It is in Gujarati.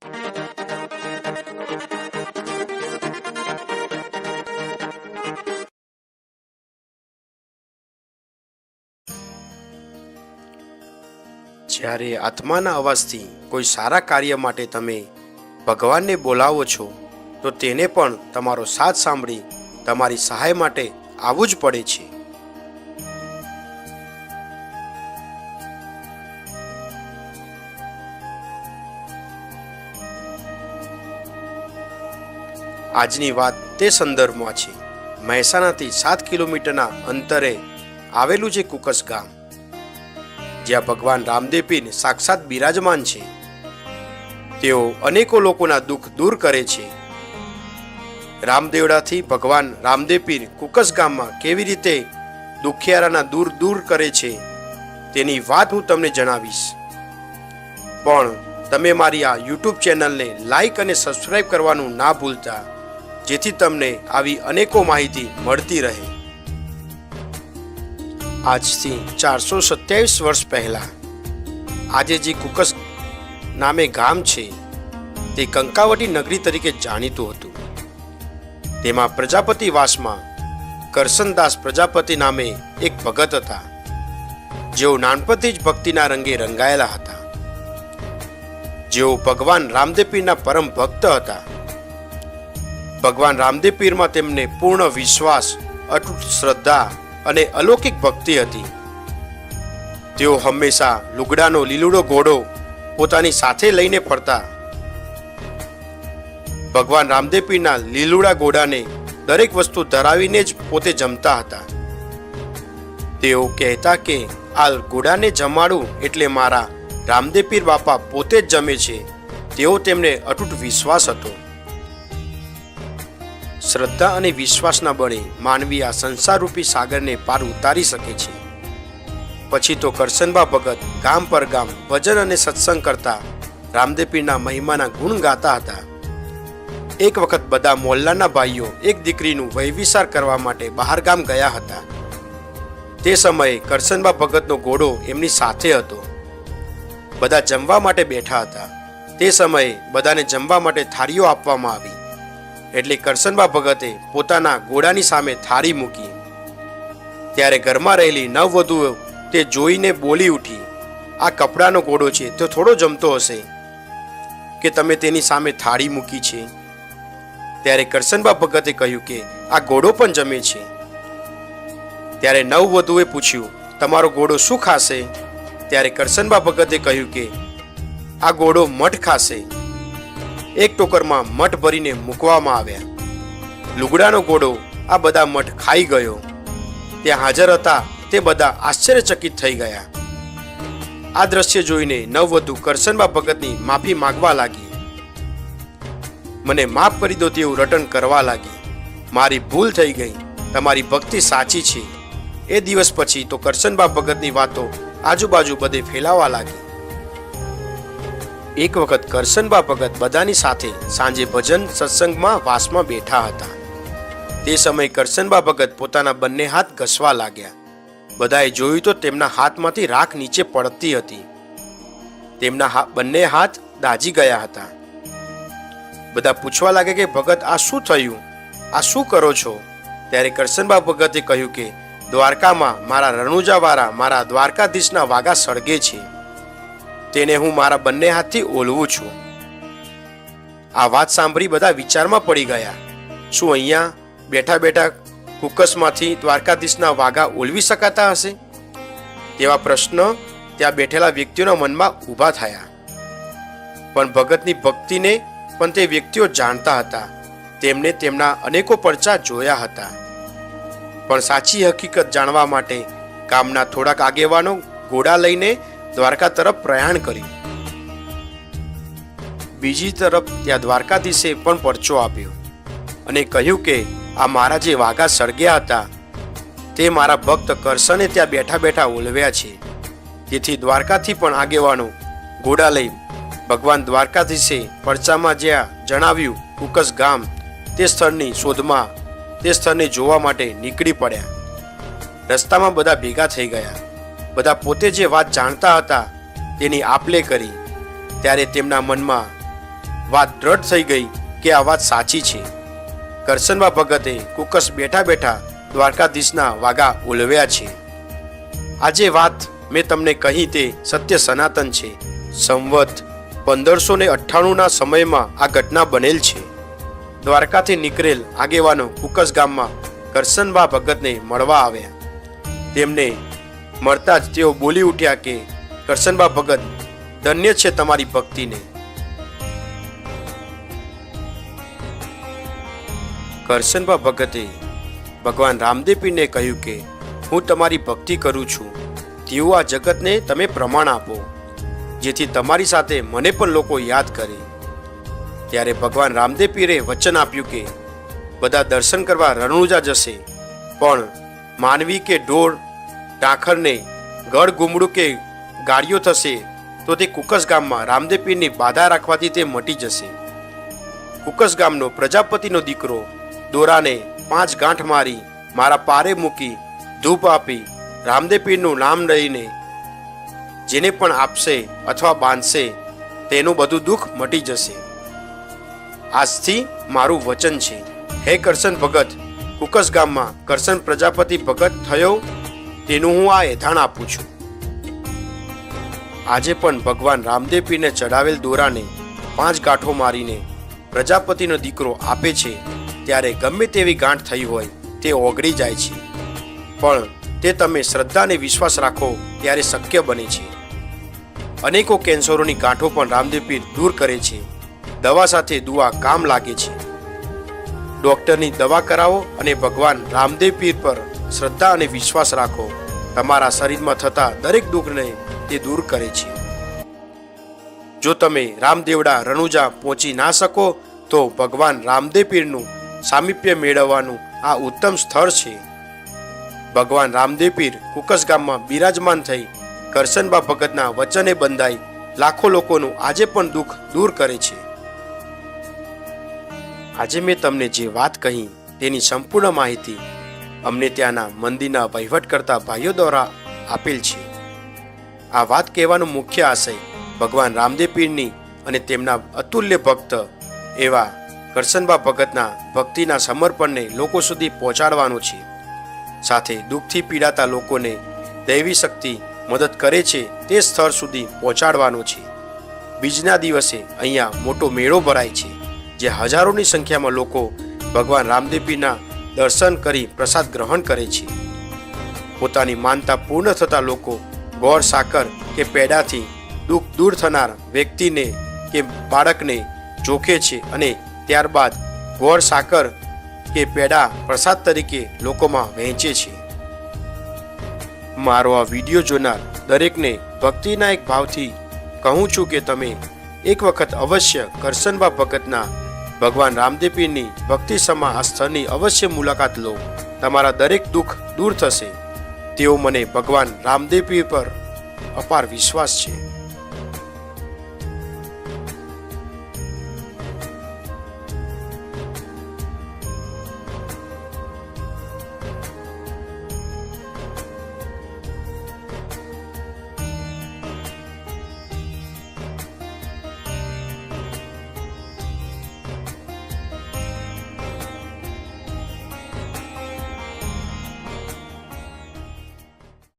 જ્યારે આત્માના અવાજથી કોઈ સારા કાર્ય માટે તમે ભગવાનને બોલાવો છો તો તેને પણ તમારો સાથ સાંભળી તમારી સહાય માટે આવવું જ પડે છે. આજની વાત તે સંદર્ભમાં છે. મહેસાણાથી 7 કિલોમીટરના અંતરે આવેલું છે કુકસ ગામ, જ્યાં ભગવાન રામદેવ પીર સાક્ષાત બિરાજમાન છે. તેઓ અનેકો લોકોના દુઃખ દૂર કરે છે. રામદેવડાથી ભગવાન રામદેવ પીર કુકસ ગામમાં કેવી રીતે દુખિયારાના દૂર કરે છે તેની વાત હું તમને જણાવીશ. પણ તમે મારી આ યુટ્યુબ ચેનલને લાઈક અને સબસ્ક્રાઈબ કરવાનું ના ભૂલતા, જેથી તમને આવી અનેકો માહિતી મળતી રહે. આજથી 427 વર્ષ પહેલા આજે જે કુકસ નામે ગામ છે તે કંકાવટી નગરી તરીકે જાણીતું હતું. તેમાં પ્રજાપતિવાસમાં કરસનદાસ પ્રજાપતિ નામે એક ભગત હતા, જેઓ નાનપણથી જ ભક્તિના રંગે રંગાયેલા હતા. જેઓ ભગવાન રામદેવ પીરના પરમ ભક્ત હતા. ભગવાન રામદેવ પીરમાં તેમને પૂર્ણ વિશ્વાસ, અતૂટ શ્રદ્ધા અને અલૌકિક ભક્તિ હતી. તેઓ હંમેશા લુગડાનો લીલુડો ઘોડો પોતાની સાથે લઈને ફરતા. ભગવાન રામદેવ પીરના લીલુડા ઘોડાને દરેક વસ્તુ ધરાવીને જ પોતે જમતા હતા. તેઓ કહેતા કે આ ઘોડાને જમાડું એટલે મારા રામદેવ પીર બાપા પોતે જ જમે છે. તેઓ તેમને અતૂટ વિશ્વાસ હતો. શ્રદ્ધા અને વિશ્વાસના બળે માનવી આ સંસારરૂપી સાગરને પાર ઉતારી શકે છે. પછી તો કરસનબા ભગત ગામ પર ગામ ભજન અને સત્સંગ કરતા રામદેવ પીરના મહિમાના ગુણ ગાતા હતા. એક વખત બધા મોહલ્લાના ભાઈઓ એક દીકરીનું વહીવિચાર કરવા માટે બહાર ગામ ગયા હતા. તે સમયે કરસનબા ભગતનો ઘોડો એમની સાથે હતો. બધા જમવા માટે બેઠા હતા. તે સમયે બધાને જમવા માટે થાળીઓ આપવામાં આવી. એટલે કરસનબા ભગતે પોતાના ઘોડાની સામે થાળી મૂકી. ત્યારે ઘરમાં રહેલી નવવધુઓ તે જોઈને બોલી ઉઠી, આ કપડાનો ઘોડો છે, તો થોડો જમતો હશે કે તમે તેની સામે થાળી મૂકી છે? ત્યારે કરસનબા ભગતે કહ્યું કે આ ઘોડો પણ જમે છે. ત્યારે નવવધુએ પૂછ્યું, તમારો ઘોડો શું ખાશે? ત્યારે કરસનબા ભગતે કહ્યું કે આ ઘોડો મઠ ખાશે. એક ટોકરમાં મઠ ભરીને મૂકવામાં આવ્યા. લુગડાનો ઘોડો આ બધા મઠ ખાઈ ગયો. ત્યાં હાજર હતા તે બધા આશ્ચર્યચકિત થઈ ગયા. આ દ્રશ્ય જોઈને નવવધુ કરસનબા ભગતની માફી માંગવા લાગી. મને માફ કરી દો તેવું રટણ કરવા લાગી. મારી ભૂલ થઈ ગઈ, તમારી ભક્તિ સાચી છે. એ દિવસ પછી તો કરસનબા ભગતની વાતો આજુબાજુ બધે ફેલાવા લાગી. એક વખત કરસનબા ભગત બધાની સાથે સાંજે ભજન સત્સંગમાં વાસમાં બેઠા હતા. તે સમયે કરસનબા ભગત પોતાના બંને હાથ ઘસવા લાગ્યા. બધાએ જોયું તો તેમના હાથમાંથી રાખ નીચે પડતી હતી. તેમના બંને હાથ દાઝી ગયા હતા. બધા પૂછવા લાગે કે ભગત આ શું થયું, આ શું કરો છો? ત્યારે કરસનબા ભગતે કહ્યું કે દ્વારકામાં મારા રણુજાવાળા મારા દ્વારકાધીશના વાઘા સળગે છે, તેને હું મારા બંને હાથથી ઓલવું છું. આ વાત સાંભળી બધા વિચારમાં પડી ગયા. શું અહીંયા બેઠા બેઠા કુકસમાંથી દ્વારકાધીશના વાઘા ઓલવી શકાતા હશે? તેવા પ્રશ્ન ત્યાં બેઠેલા વ્યક્તિઓના મનમાં ઊભા થયા. પણ ભગતની ભક્તિને પણ તે વ્યક્તિઓ જાણતા હતા. તેમને તેમના અનેકો પરચા જોયા હતા. પણ સાચી હકીકત જાણવા માટે ગામના થોડાક આગેવાનો ઘોડા લઈને દ્વારકા તરફ પ્રયાણ કર્યું. બીજી તરફ ત્યાં દ્વારકાધીશે પણ પરચો આપ્યો અને કહ્યું કે આ મારા જે વાઘા સળગ્યા હતા તે મારા ભક્ત કરસને ત્યાં બેઠા બેઠા ઓલવ્યા છે. તેથી દ્વારકાથી પણ આગેવાનો ઘોડા લઈ ભગવાન દ્વારકાધીશે પરચામાં જ્યાં જણાવ્યું કુકસ ગામ તે સ્થળની શોધમાં તે સ્થળને જોવા માટે નીકળી પડ્યા. રસ્તામાં બધા ભેગા થઈ ગયા. બધા પોતે જે વાત જાણતા હતા તેની આપલે કરી. ત્યારે તેમના મનમાં વાત દ્રઢ થઈ ગઈ કે આ વાત સાચી છે. કરશનબા ભગતે કુકસ બેઠા બેઠા દ્વારકાધીશના વાગા ઉલવ્યા છે. આજે વાત મેં તમને કહી તે સત્ય સનાતન છે. સંવત 1598ના સમયમાં આ ઘટના બનેલ છે. દ્વારકાથી નીકળેલ આગેવાનો કુકસ ગામમાં કરશનબા ભગતને મળવા આવ્યા. તેમને મળતા જ તેઓ બોલી ઉઠ્યા કે કરશનબા ભગત, ધન્ય છે તમારી ભક્તિને. કરશનબા ભગતે ભગવાન રામદેવપીરને કહ્યું કે હું તમારી ભક્તિ કરું છું, તેવું આ જગતને તમે પ્રમાણ આપો, જેથી તમારી સાથે મને પણ લોકો યાદ કરે. ત્યારે ભગવાન રામદેવપીરે વચન આપ્યું કે બધા દર્શન કરવા રણુજા જશે, પણ માનવી કે ઢોર ડાખરને ગળ ગુમડું કે ગાળીઓ થશે તો તે કુકસ ગામમાં રામદેવપીરની બાધા રાખવાથી તે મટી જશે. કુકસ ગામનો પ્રજાપતિનો દીકરો દોરાને 5 ગાંઠ મારી મારા પારે મૂકી ધૂપ આપી રામદેવપીરનું નામ લઈને જેને પણ આપશે અથવા બાંધશે તેનું બધું દુઃખ મટી જશે. આજથી મારું વચન છે. હે કરશન ભગત, કુકસ ગામમાં કરશન પ્રજાપતિ ભગત થયો તેનું હું આ એધાણ આપું છું. આજે પણ ભગવાન રામદેવપીરને ચડાવેલ દોરાને 5 ગાંઠો મારીને પ્રજાપતિનો દીકરો આપે છે ત્યારે ગમે તેવી ગાંઠ થઈ હોય તે ઓગળી જાય છે. પણ તે તમે શ્રદ્ધા અને વિશ્વાસ રાખો ત્યારે શક્ય બને છે. અનેકો કેન્સરોની ગાંઠો પણ રામદેવપીર દૂર કરે છે. દવા સાથે દુઆ કામ લાગે છે. ડોક્ટરની દવા કરાવો અને ભગવાન રામદેવપીર પર શ્રદ્ધા અને વિશ્વાસ રાખો. તમારા શરીરમાં થતા દરેક દુઃખને તે દૂર કરે છે. જો તમે રામદેવડા રણુજા પહોંચી ના શકો તો ભગવાન રામદેવપીરનું સામીપ્ય મેળવવાનું આ ઉત્તમ સ્થળ છે. ભગવાન રામદેવપીર કુકસ ગામમાં બિરાજમાન થઈ કરશનબા ભગતના વચને બંધાઈ લાખો લોકોનું આજે પણ દુઃખ દૂર કરે છે. આજે મેં તમને જે વાત કહી તેની સંપૂર્ણ માહિતી અમને ત્યાંના મંદિરના વહીવટ કરતા ભાઈઓ દ્વારા આપેલ છે. આ વાત કહેવાનો મુખ્ય આશય ભગવાન રામદેવપીરની અને તેમના અતુલ્ય ભક્ત એવા કરશનબા ભગતના ભક્તિના સમર્પણને લોકો સુધી પહોંચાડવાનો છે. સાથે દુઃખથી પીડાતા લોકોને દૈવી શક્તિ મદદ કરે છે તે સ્થળ સુધી પહોંચાડવાનો છે. બીજના દિવસે અહીંયા મોટો મેળો ભરાય છે, જે હજારોની સંખ્યામાં લોકો ભગવાન રામદેવપીરના દર્શન કરી પ્રસાદ ગ્રહણ કરે છે. પોતાની માનતા પૂર્ણ થતા લોકો ગોળ સાકર કે પેડાથી દુઃખ દૂર થનાર વ્યક્તિને કે બાળકને જોખે છે અને ત્યારબાદ ગોળ સાકર કે પેડા પ્રસાદ તરીકે લોકોમાં વહેંચે છે. મારો આ વિડીયો જોનાર દરેકને ભક્તિના એક ભાવથી કહું છું કે તમે એક વખત અવશ્ય કરશનબા ભગતના ભગવાન રામદેવપીરની ભક્તિ સમા આ સ્થળની અવશ્ય મુલાકાત લો. તમારા દરેક દુઃખ દૂર થશે તેવો મને ભગવાન રામદેવપીર પર અપાર વિશ્વાસ છે.